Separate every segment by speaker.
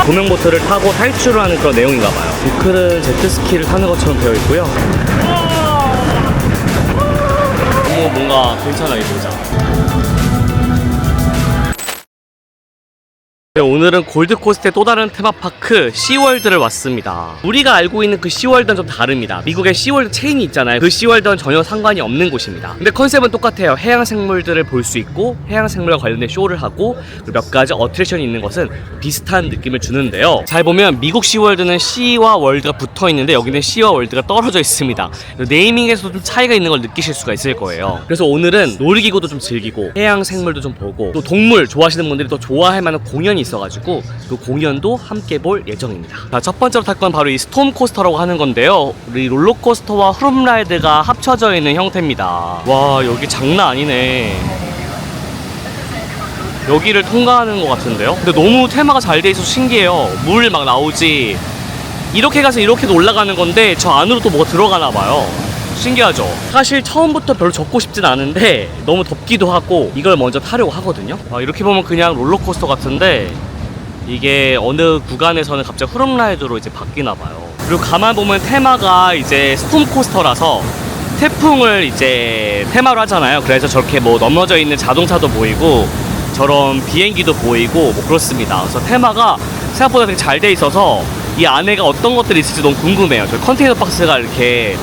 Speaker 1: 구명보트를 타고 탈출을 하는 그런 내용인가봐요. 이클은 제트스키를 타는 것처럼 되어 있고요. 너무 뭔가 괜찮아, 이 동작. 네, 오늘은 골드코스트의 또 다른 테마파크 시월드를 왔습니다. 우리가 알고 있는 그 시월드는 좀 다릅니다. 미국의 시월드 체인이 있잖아요. 그 시월드는 전혀 상관이 없는 곳입니다. 근데 컨셉은 똑같아요. 해양생물들을 볼 수 있고 해양생물과 관련된 쇼를 하고 몇 가지 어트랙션이 있는 것은 비슷한 느낌을 주는데요. 잘 보면 미국 시월드는 시와 월드가 붙어 있는데 여기는 시와 월드가 떨어져 있습니다. 네이밍에서도 좀 차이가 있는 걸 느끼실 수가 있을 거예요. 그래서 오늘은 놀이기구도 좀 즐기고 해양생물도 좀 보고 또 동물 좋아하시는 분들이 또 좋아할 만한 공연이 있어가지고 그 공연도 함께 볼 예정입니다. 자, 첫 번째로 탈 건 바로 이 스톰 코스터라고 하는 건데요. 우리 롤러코스터와 흐름라이드가 합쳐져 있는 형태입니다. 와, 여기 장난 아니네. 여기를 통과하는 것 같은데요. 근데 너무 테마가 잘 돼 있어서 신기해요. 물 막 나오지. 이렇게 가서 이렇게도 올라가는 건데 저 안으로 또 뭐가 들어가나 봐요. 신기하죠? 사실 처음부터 별로 젓고 싶진 않은데 너무 덥기도 하고 이걸 먼저 타려고 하거든요. 이렇게 보면 그냥 롤러코스터 같은데 이게 어느 구간에서는 갑자기 흐름라이드로 이제 바뀌나 봐요. 그리고 가만 보면 테마가 이제 스톰코스터라서 태풍을 이제 테마로 하잖아요. 그래서 저렇게 뭐 넘어져 있는 자동차도 보이고 저런 비행기도 보이고 뭐 그렇습니다. 그래서 테마가 생각보다 되게 잘 돼 있어서 이 안에가 어떤 것들이 있을지 너무 궁금해요. 저 컨테이너 박스가 이렇게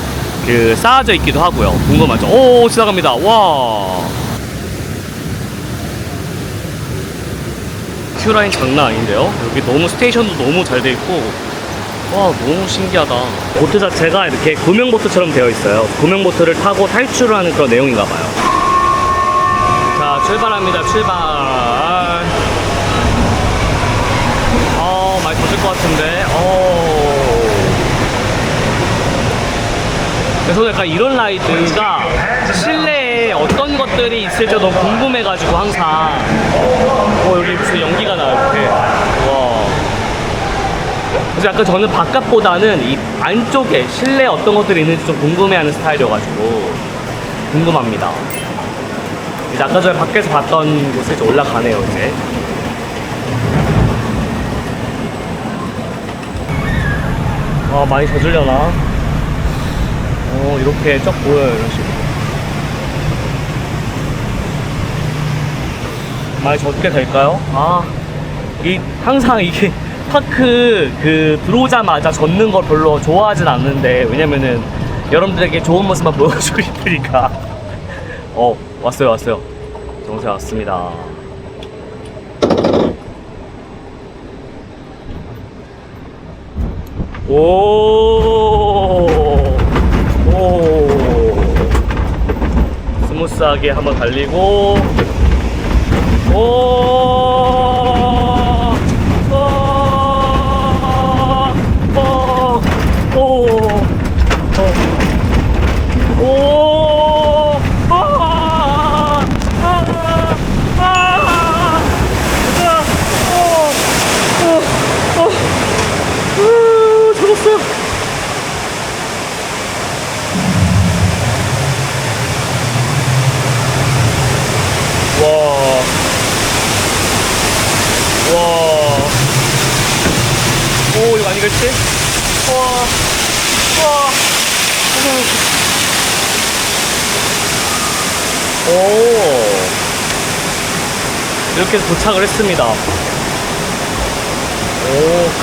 Speaker 1: 쌓아져 있기도 하고요. 궁금하죠? 오, 지나갑니다. 와, 큐라인 장난 아닌데요? 여기 너무 스테이션도 너무 잘 돼 있고 와, 너무 신기하다. 보트 자체가 이렇게 구명보트처럼 되어 있어요. 구명보트를 타고 탈출을 하는 그런 내용인가 봐요. 자, 출발합니다. 출발. 많이 젖을 것 같은데. 그래서 약간 이런 라이드가 실내에 어떤 것들이 있을지 너무 궁금해가지고 항상 여기 무슨 연기가 나요 이렇게. 와. 그래서 약간 저는 바깥보다는 이 안쪽에 실내에 어떤 것들이 있는지 좀 궁금해하는 스타일이어가지고 궁금합니다. 이제 아까 전에 밖에서 봤던 곳에 이제 올라가네요 이제. 많이 젖으려나? 이렇게 쫙 보여요, 이런 식으로. 많이 젖게 될까요? 항상 이게 파크 들어오자마자 젖는 걸 별로 좋아하진 않는데, 왜냐면은 여러분들에게 좋은 모습만 보여주고 싶으니까. 왔어요. 정세 왔습니다. 스무스하게 한번 달리고 이거 아니겠지? 이렇게 해서 도착을 했습니다.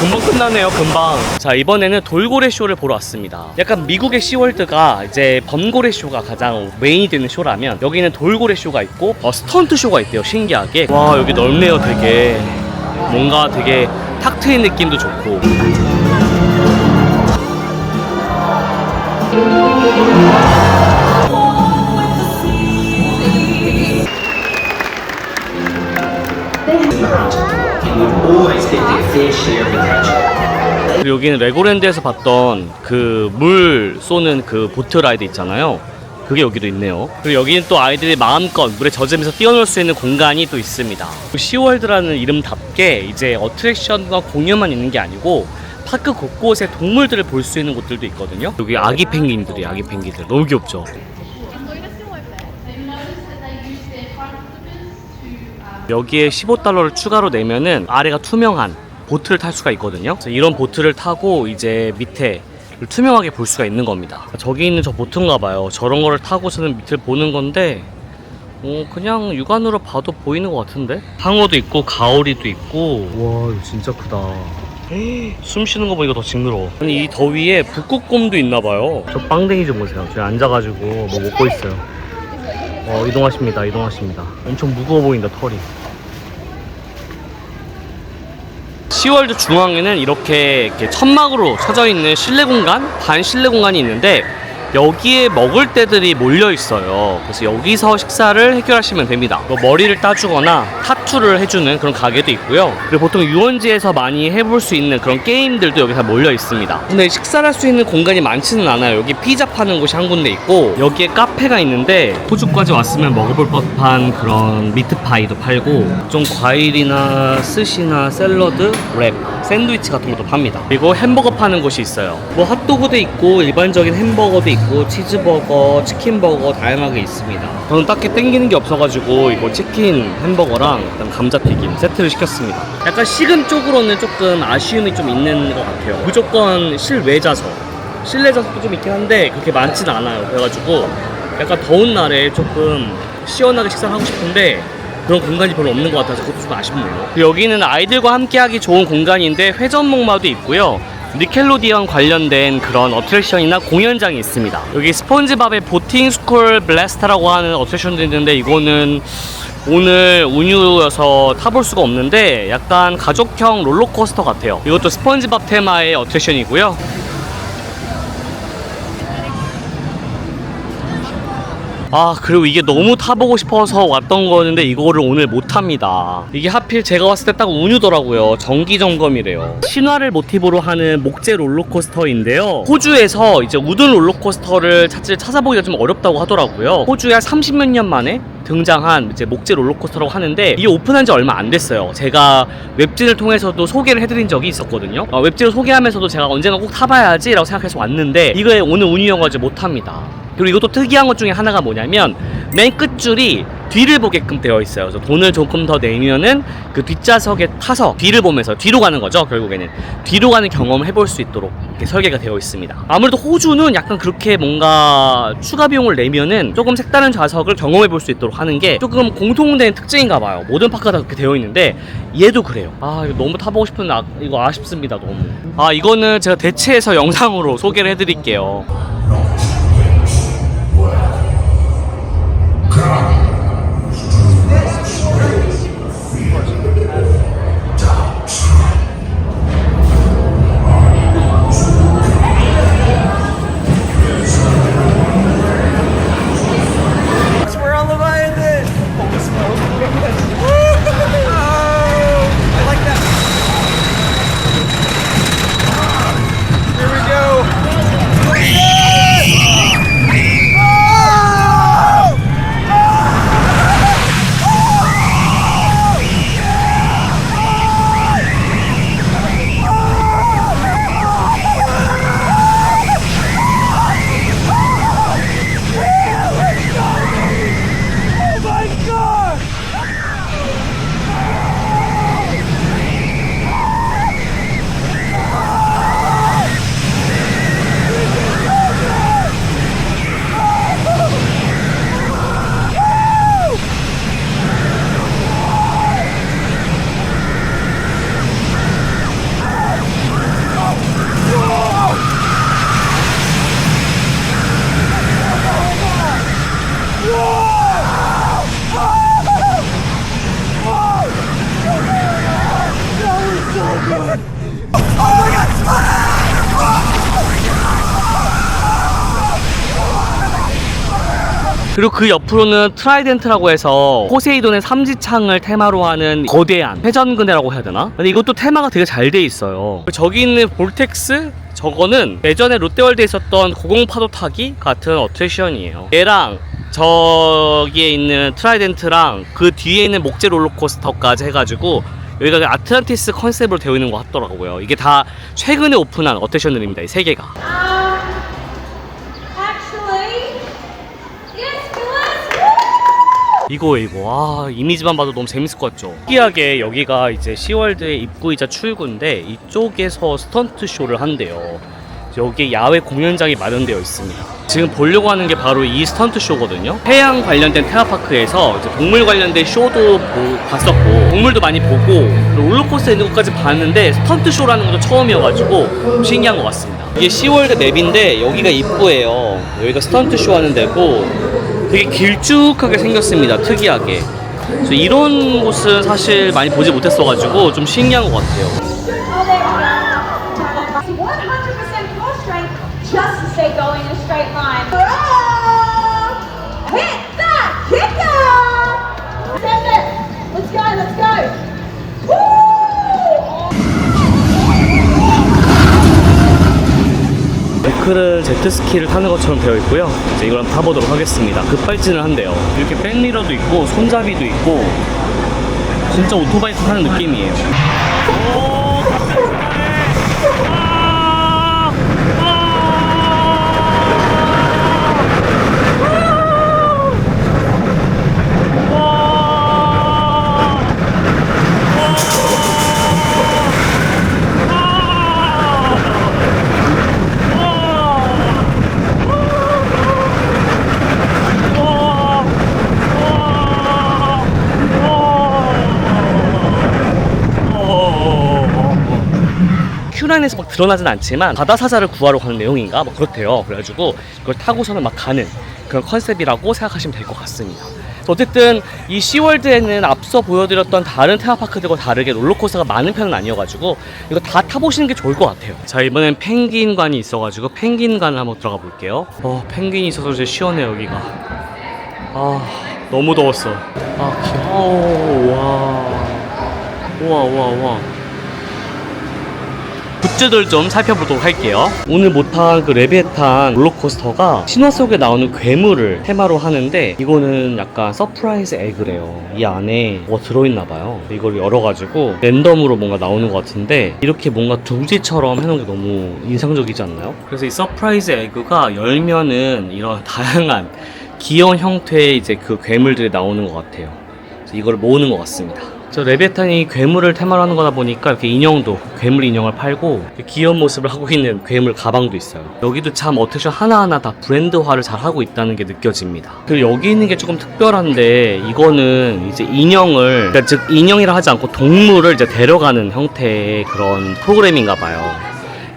Speaker 1: 금방 끝나네요, 금방. 자, 이번에는 돌고래 쇼를 보러 왔습니다. 약간 미국의 시월드가 이제 범고래 쇼가 가장 메인이 되는 쇼라면 여기는 돌고래 쇼가 있고 스턴트 쇼가 있대요, 신기하게. 와, 여기 넓네요, 되게. 뭔가 되게 탁 트인 느낌도 좋고. 그리고 여기는 레고랜드에서 봤던 그 물 쏘는 그 보트 라이드 있잖아요. 그게 여기도 있네요. 그리고 여기는 또 아이들이 마음껏 물에 젖으면서 뛰어놀 수 있는 공간이 또 있습니다. 시월드라는 이름답게 이제 어트랙션과 공연만 있는 게 아니고 파크 곳곳에 동물들을 볼 수 있는 곳들도 있거든요. 여기 아기 펭귄들이, 아기 펭귄들 너무 귀엽죠. 여기에 $15를 추가로 내면은 아래가 투명한 보트를 탈 수가 있거든요. 그래서 이런 보트를 타고 이제 밑에 투명하게 볼 수가 있는 겁니다. 저기 있는 저 보트인가 봐요. 저런 거를 타고서는 밑을 보는 건데 그냥 육안으로 봐도 보이는 것 같은데? 상어도 있고 가오리도 있고. 와 이거 진짜 크다. 숨 쉬는 거 보니까 더 징그러워. 아니 이 더위에 북극곰도 있나봐요. 저 빵댕이 좀 보세요. 저기 앉아가지고 뭐 먹고 있어요. 이동하십니다. 엄청 무거워 보인다 털이. 시월드 중앙에는 이렇게 천막으로 쳐져 있는 실내 공간, 반 실내 공간이 있는데 여기에 먹을 때들이 몰려 있어요. 그래서 여기서 식사를 해결하시면 됩니다. 뭐 머리를 따주거나 타투를 해주는 그런 가게도 있고요. 그리고 보통 유원지에서 많이 해볼 수 있는 그런 게임들도 여기 다 몰려 있습니다. 근데 식사를 할 수 있는 공간이 많지는 않아요. 여기 피자 파는 곳이 한 군데 있고 여기에 카페가 있는데 호주까지 왔으면 먹어볼 법한 그런 미트파이도 팔고 좀 과일이나 스시나 샐러드, 랩, 샌드위치 같은 것도 팝니다. 그리고 햄버거 파는 곳이 있어요. 뭐 핫도그도 있고 일반적인 햄버거도 있고 치즈버거, 치킨버거 다양하게 있습니다. 저는 딱히 땡기는 게 없어가지고 이거 치킨 햄버거랑 그다음 감자튀김 세트를 시켰습니다. 약간 식음 쪽으로는 조금 아쉬움이 좀 있는 것 같아요. 무조건 실외 좌석, 실내 좌석도 좀 있긴 한데 그렇게 많진 않아요. 그래가지고 약간 더운 날에 조금 시원하게 식사를 하고 싶은데 그런 공간이 별로 없는 것 같아서 그것도 좀 아쉽네요. 여기는 아이들과 함께하기 좋은 공간인데 회전목마도 있고요. 니켈로디언 관련된 그런 어트랙션이나 공연장이 있습니다. 여기 스폰지밥의 보팅 스쿨 블래스터라고 하는 어트랙션도 있는데 이거는 오늘 운유여서 타볼 수가 없는데 약간 가족형 롤러코스터 같아요. 이것도 스폰지밥 테마의 어트랙션이고요. 그리고 이게 너무 타보고 싶어서 왔던 거였는데 이거를 오늘 못합니다. 이게 하필 제가 왔을 때 딱 운유더라고요. 정기 점검이래요. 신화를 모티브로 하는 목재 롤러코스터인데요. 호주에서 이제 우든 롤러코스터를 찾아보기가 좀 어렵다고 하더라고요. 호주에 30몇 년 만에 등장한 이제 목재 롤러코스터라고 하는데 이게 오픈한 지 얼마 안 됐어요. 제가 웹진을 통해서도 소개를 해드린 적이 있었거든요. 웹진을 소개하면서도 제가 언젠가 꼭 타봐야지 라고 생각해서 왔는데 이거에 오늘 운유여가지고 못합니다. 그리고 이것도 특이한 것 중에 하나가 뭐냐면 맨 끝줄이 뒤를 보게끔 되어 있어요. 그래서 돈을 조금 더 내면은 그 뒷좌석에 타서 뒤를 보면서 뒤로 가는 거죠. 결국에는 뒤로 가는 경험을 해볼 수 있도록 이렇게 설계가 되어 있습니다. 아무래도 호주는 약간 그렇게 뭔가 추가 비용을 내면은 조금 색다른 좌석을 경험해 볼 수 있도록 하는 게 조금 공통된 특징인가 봐요. 모든 파크가 다 그렇게 되어 있는데 얘도 그래요. 이거 너무 타보고 싶은데 이거 아쉽습니다. 너무. 이거는 제가 대체해서 영상으로 소개를 해드릴게요. 그리고 그 옆으로는 트라이덴트라고 해서 포세이돈의 삼지창을 테마로 하는 거대한 회전근대라고 해야 되나? 근데 이것도 테마가 되게 잘 돼 있어요. 저기 있는 볼텍스 저거는 예전에 롯데월드에 있었던 고공파도 타기 같은 어트랙션이에요. 얘랑 저기에 있는 트라이덴트랑 그 뒤에 있는 목재 롤러코스터까지 해가지고 여기가 아틀란티스 컨셉으로 되어 있는 것 같더라고요. 이게 다 최근에 오픈한 어트랙션들입니다. 이 세 개가. 이거 이미지만 봐도 너무 재밌을 것 같죠? 특이하게 여기가 이제 시월드의 입구이자 출구인데 이쪽에서 스턴트 쇼를 한대요. 여기 야외 공연장이 마련되어 있습니다. 지금 보려고 하는 게 바로 이 스턴트 쇼거든요. 해양 관련된 테마파크에서 이제 동물 관련된 쇼도 봤었고 동물도 많이 보고 롤러코스터 있는 것까지 봤는데 스턴트 쇼라는 것도 처음이어가지고 신기한 것 같습니다. 이게 시월드 맵인데 여기가 입구예요. 여기가 스턴트 쇼 하는 데고 되게 길쭉하게 생겼습니다. 특이하게. 그래서 이런 곳은 사실 많이 보지 못했어가지고 좀 신기한 것 같아요.
Speaker 2: Just to stay going in a straight line. Oh! Hit that kicker! Send it! Let's go, let's go! Woo!
Speaker 1: 데크를 제트스키를 타는 것처럼 되어 있고요. 이제 이걸 한번 타보도록 하겠습니다. 급발진을 한대요. 이렇게 백미러도 있고 손잡이도 있고 진짜 오토바이 타는 느낌이에요. 큐라인에서 막 드러나진 않지만 바다사자를 구하러 가는 내용인가 뭐 그렇대요. 그래가지고 이걸 타고서는 막 가는 그런 컨셉이라고 생각하시면 될 것 같습니다. 어쨌든 이 시월드에는 앞서 보여드렸던 다른 테마파크들과 다르게 롤러코스터가 많은 편은 아니어가지고 이거 다 타보시는 게 좋을 것 같아요. 자, 이번엔 펭귄관이 있어가지고 펭귄관을 한번 들어가 볼게요. 펭귄이 있어서 이제 시원해요 여기가. 너무 더웠어. 귀여워. 와. 굿즈들 좀 살펴보도록 할게요. 오늘 못한 그 레비에탄 롤러코스터가 신화 속에 나오는 괴물을 테마로 하는데 이거는 약간 서프라이즈 에그래요. 이 안에 뭐가 들어있나봐요. 이걸 열어가지고 랜덤으로 뭔가 나오는 것 같은데 이렇게 뭔가 둥지처럼 해놓은 게 너무 인상적이지 않나요? 그래서 이 서프라이즈 에그가 열면은 이런 다양한 귀여운 형태의 이제 그 괴물들이 나오는 것 같아요. 그래서 이걸 모으는 것 같습니다. 저 레비에탄이 괴물을 테마로 하는 거다 보니까 이렇게 인형도 괴물 인형을 팔고 귀여운 모습을 하고 있는 괴물 가방도 있어요. 여기도 참 어트랙션 하나하나 다 브랜드화를 잘 하고 있다는 게 느껴집니다. 그리고 여기 있는 게 조금 특별한데 이거는 이제 인형을 그러니까 즉 인형이라 하지 않고 동물을 이제 데려가는 형태의 그런 프로그램인가 봐요.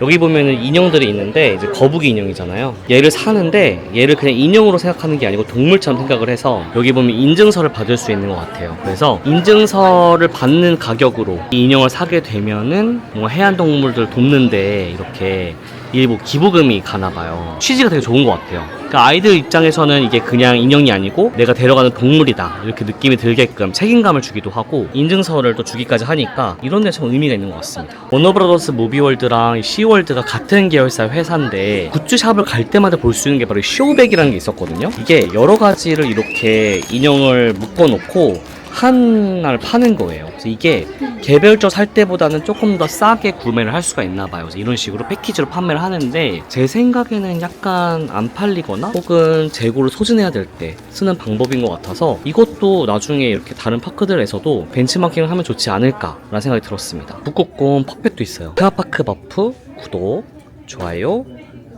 Speaker 1: 여기 보면은 인형들이 있는데 이제 거북이 인형이잖아요. 얘를 사는데 얘를 그냥 인형으로 생각하는 게 아니고 동물처럼 생각을 해서 여기 보면 인증서를 받을 수 있는 것 같아요. 그래서 인증서를 받는 가격으로 이 인형을 사게 되면은 뭐 해안동물들 돕는데 이렇게 일부 기부금이 가나봐요. 취지가 되게 좋은 것 같아요. 그러니까 아이들 입장에서는 이게 그냥 인형이 아니고 내가 데려가는 동물이다 이렇게 느낌이 들게끔 책임감을 주기도 하고 인증서를 또 주기까지 하니까 이런 데 참 의미가 있는 것 같습니다. 워너브라더스 무비월드랑 시월드가 같은 계열사 회사인데 굿즈샵을 갈 때마다 볼 수 있는 게 바로 쇼백이라는 게 있었거든요. 이게 여러 가지를 이렇게 인형을 묶어놓고 하나를 파는 거예요. 그래서 이게 개별적 살 때보다는 조금 더 싸게 구매를 할 수가 있나 봐요. 그래서 이런 식으로 패키지로 판매를 하는데 제 생각에는 약간 안 팔리거나 혹은 재고를 소진해야 될 때 쓰는 방법인 것 같아서 이것도 나중에 이렇게 다른 파크들에서도 벤치마킹을 하면 좋지 않을까라는 생각이 들었습니다. 북극곰 퍼펫도 있어요. 테마파크 버프, 구독, 좋아요,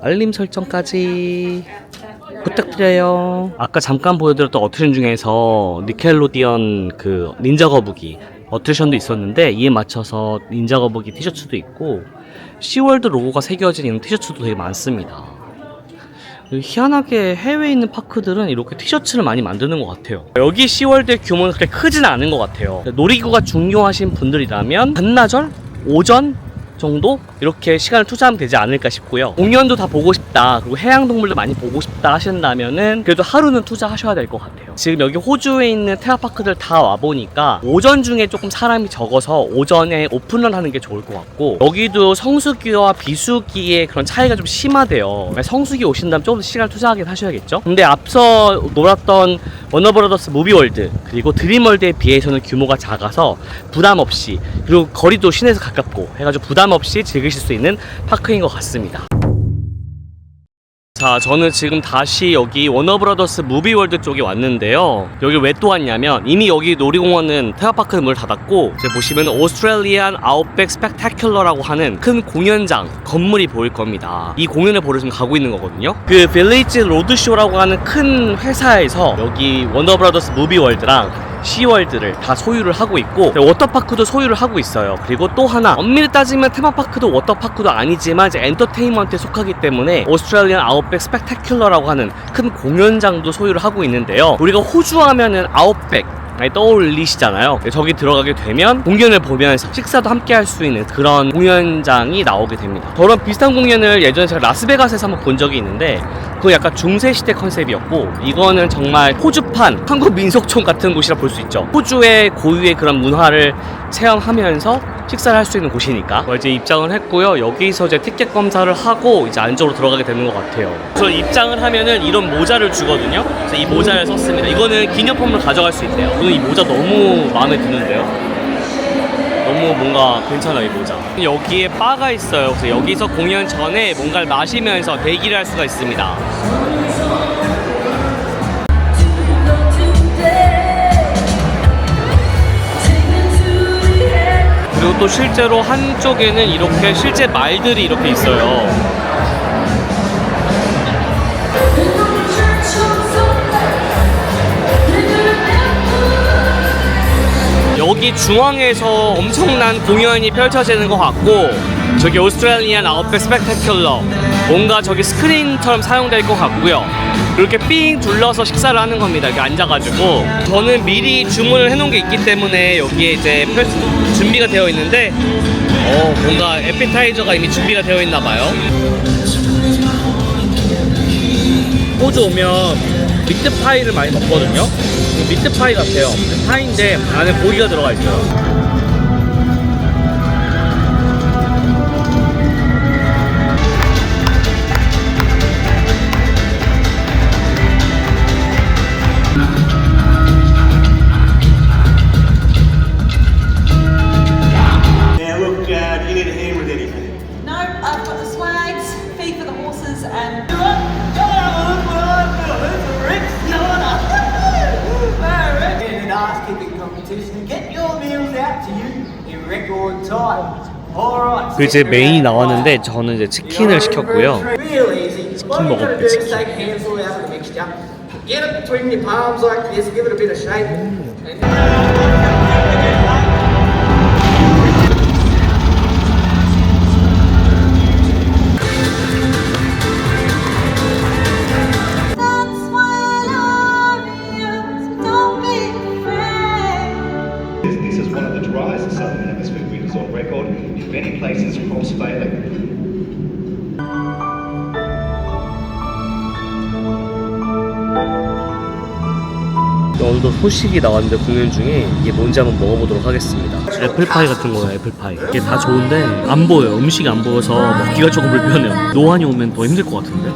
Speaker 1: 알림 설정까지 부탁드려요. 아까 잠깐 보여드렸던 어트랙션 중에서 니켈로디언 그 닌자 거북이 어트랙션도 있었는데 이에 맞춰서 닌자 거북이 티셔츠도 있고 시월드 로고가 새겨진 이런 티셔츠도 되게 많습니다. 희한하게 해외에 있는 파크들은 이렇게 티셔츠를 많이 만드는 것 같아요. 여기 시월드의 규모는 그렇게 크진 않은 것 같아요. 놀이기구가 중요하신 분들이라면 반나절? 오전? 정도? 이렇게 시간을 투자하면 되지 않을까 싶고요. 공연도 다 보고 싶다 그리고 해양동물도 많이 보고 싶다 하신다면은 그래도 하루는 투자하셔야 될 것 같아요. 지금 여기 호주에 있는 테마파크들 다 와보니까 오전 중에 조금 사람이 적어서 오전에 오픈을 하는 게 좋을 것 같고 여기도 성수기와 비수기의 그런 차이가 좀 심하대요. 성수기 오신다면 조금 더 시간을 투자하긴 하셔야겠죠. 근데 앞서 놀았던 워너브라더스 무비월드 그리고 드림월드에 비해서는 규모가 작아서 부담 없이 그리고 거리도 시내에서 가깝고 해가지고 부담 없이 즐기실 수 있는 파크인 것 같습니다. 자, 저는 지금 다시 여기 워너브라더스 무비월드 쪽에 왔는데요. 여기 왜 또 왔냐면 이미 여기 놀이공원은 테마파크는 문을 닫았고 이제 보시면 오스트레일리안 아웃백 스펙타큘러라고 하는 큰 공연장 건물이 보일 겁니다. 이 공연을 보러 지금 가고 있는 거거든요. 그 빌리지 로드쇼라고 하는 큰 회사에서 여기 워너브라더스 무비월드랑 시월드를 다 소유를 하고 있고 워터파크도 소유를 하고 있어요. 그리고 또 하나 엄밀히 따지면 테마파크도 워터파크도 아니지만 이제 엔터테인먼트에 속하기 때문에 오스트레일리안 아웃백 스펙타큘러라고 하는 큰 공연장도 소유를 하고 있는데요. 우리가 호주 하면은 아웃백 떠올리시잖아요. 저기 들어가게 되면 공연을 보면서 식사도 함께 할 수 있는 그런 공연장이 나오게 됩니다. 저런 비슷한 공연을 예전에 제가 라스베가스에서 한번 본 적이 있는데 그거 약간 중세시대 컨셉이었고 이거는 정말 호주판 한국민속촌 같은 곳이라 볼 수 있죠. 호주의 고유의 그런 문화를 체험하면서 식사를 할 수 있는 곳이니까 이제 입장을 했고요. 여기서 이제 티켓 검사를 하고 이제 안쪽으로 들어가게 되는 것 같아요. 저 입장을 하면은 이런 모자를 주거든요. 그래서 이 모자를 썼습니다. 이거는 기념품으로 가져갈 수 있대요. 저는 이 모자 너무 마음에 드는데요. 너무 뭔가 괜찮아요, 이 모자. 여기에 바가 있어요. 그래서 여기서 공연 전에 뭔가를 마시면서 대기를 할 수가 있습니다. 그리고 또 실제로 한쪽에는 이렇게 실제 말들이 이렇게 있어요. 여기 중앙에서 엄청난 공연이 펼쳐지는 것 같고 저기 오스트레일리안 아웃백 스펙타큘러 뭔가 저기 스크린처럼 사용될 것 같고요. 이렇게 삥 둘러서 식사를 하는 겁니다. 이렇게 앉아가지고 저는 미리 주문을 해놓은 게 있기 때문에 여기에 이제 준비가 되어 있는데 뭔가 에피타이저가 이미 준비가 되어 있나 봐요. 호주 오면 미트파이를 많이 먹거든요. 미트파이 같아요. 파인데 안에 고기가 들어가 있어요.
Speaker 3: Now look, do you need a hand with anything?
Speaker 2: No, I've got the swags, feed for the horses, and
Speaker 3: And an ass kicking competition. Get your meals out to you in record time. Alright.
Speaker 1: 그 이제 메인이 나왔는데 저는 이제 치킨을 시켰고요.
Speaker 3: Real easy.
Speaker 1: 치킨 먹어볼게, 치킨.
Speaker 3: Take a handful out of the mixture. Get it between your palms like this. Give it a bit of shape.
Speaker 2: that's why I love you. So don't be afraid.
Speaker 4: This is one of the driest southern hemisphere winters on record, in many places frost failing.
Speaker 1: 오늘도 소식이 나왔는데 공연 중에 이게 뭔지 한번 먹어보도록 하겠습니다. 애플파이 같은 거예요, 애플파이. 이게 다 좋은데 안 보여요. 음식이 안 보여서 먹기가 조금 불편해요. 노안이 오면 더 힘들 것 같은데.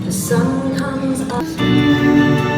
Speaker 2: The sun comes up.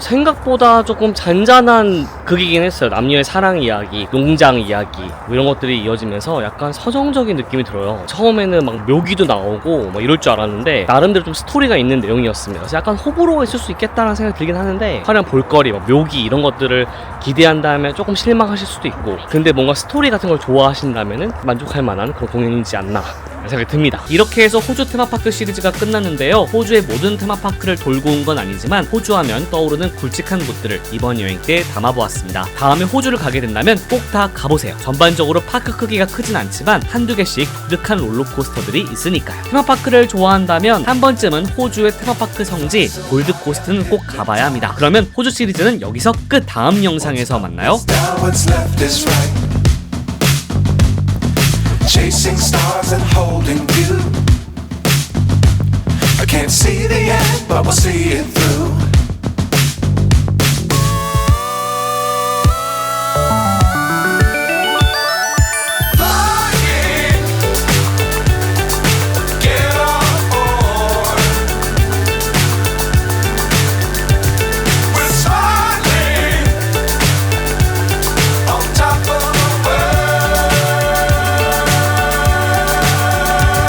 Speaker 1: 생각보다 조금 잔잔한 극이긴 했어요. 남녀의 사랑 이야기, 농장 이야기 뭐 이런 것들이 이어지면서 약간 서정적인 느낌이 들어요. 처음에는 막 묘기도 나오고 막 이럴 줄 알았는데 나름대로 좀 스토리가 있는 내용이었습니다. 그래서 약간 호불호가 있을 수 있겠다는 생각이 들긴 하는데 화려한 볼거리, 막 묘기 이런 것들을 기대한다면 조금 실망하실 수도 있고 근데 뭔가 스토리 같은 걸 좋아하신다면 만족할 만한 그런 공연이지 않나 생각이 듭니다. 이렇게 해서 호주 테마파크 시리즈가 끝났는데요. 호주의 모든 테마파크를 돌고 온 건 아니지만 호주 하면 떠오르는 굵직한 곳들을 이번 여행 때 담아보았습니다. 다음에 호주를 가게 된다면 꼭 다 가보세요. 전반적으로 파크 크기가 크진 않지만 한두 개씩 독특한 롤러코스터들이 있으니까요. 테마파크를 좋아한다면 한 번쯤은 호주의 테마파크 성지 골드코스트는 꼭 가봐야 합니다. 그러면 호주 시리즈는 여기서 끝. 다음 영상에서 만나요.
Speaker 5: Now what's left is right. Chasing stars and holding you. I can't see the end, but we'll see it through.